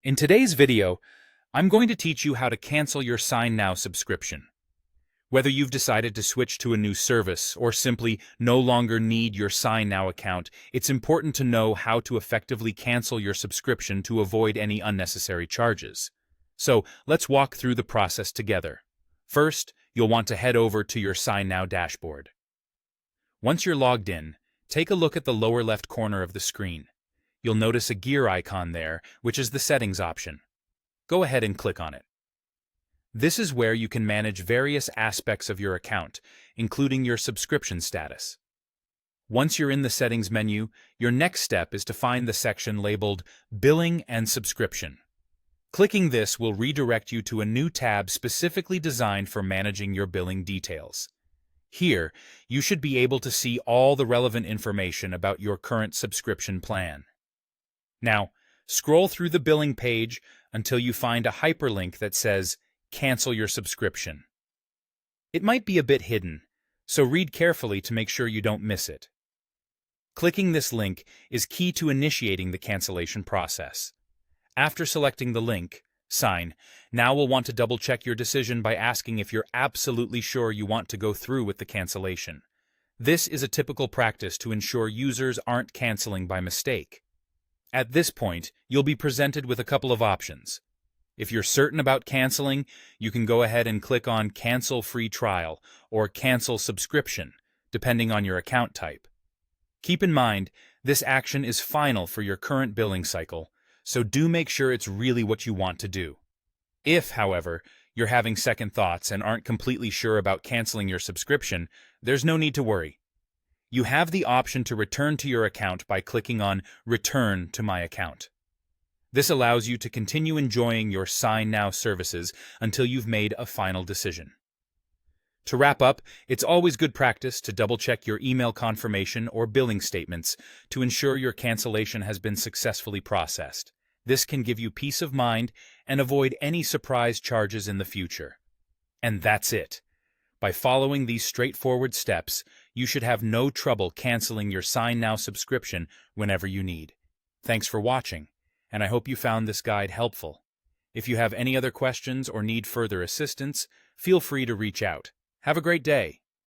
In today's video, I'm going to teach you how to cancel your SignNow subscription. Whether you've decided to switch to a new service or simply no longer need your SignNow account, it's important to know how to effectively cancel your subscription to avoid any unnecessary charges. So let's walk through the process together. First, you'll want to head over to your SignNow dashboard. Once you're logged in, take a look at the lower left corner of the screen. You'll notice a gear icon there, which is the settings option. Go ahead and click on it. This is where you can manage various aspects of your account, including your subscription status. Once you're in the settings menu, your next step is to find the section labeled Billing and Subscription. Clicking this will redirect you to a new tab specifically designed for managing your billing details. Here, you should be able to see all the relevant information about your current subscription plan. Now, scroll through the billing page until you find a hyperlink that says Cancel your subscription. It might be a bit hidden, so read carefully to make sure you don't miss it. Clicking this link is key to initiating the cancellation process. After selecting the link, Sign, now we'll want to double-check your decision by asking if you're absolutely sure you want to go through with the cancellation. This is a typical practice to ensure users aren't canceling by mistake. At this point, you'll be presented with a couple of options. If you're certain about canceling, you can go ahead and click on Cancel Free Trial or Cancel Subscription, depending on your account type. Keep in mind, this action is final for your current billing cycle, so do make sure it's really what you want to do. If, however, you're having second thoughts and aren't completely sure about canceling your subscription, there's no need to worry. You have the option to return to your account by clicking on Return to My Account. This allows you to continue enjoying your SignNow services until you've made a final decision. To wrap up, it's always good practice to double-check your email confirmation or billing statements to ensure your cancellation has been successfully processed. This can give you peace of mind and avoid any surprise charges in the future. And that's it. By following these straightforward steps, you should have no trouble canceling your SignNow subscription whenever you need. Thanks for watching, and I hope you found this guide helpful. If you have any other questions or need further assistance, feel free to reach out. Have a great day.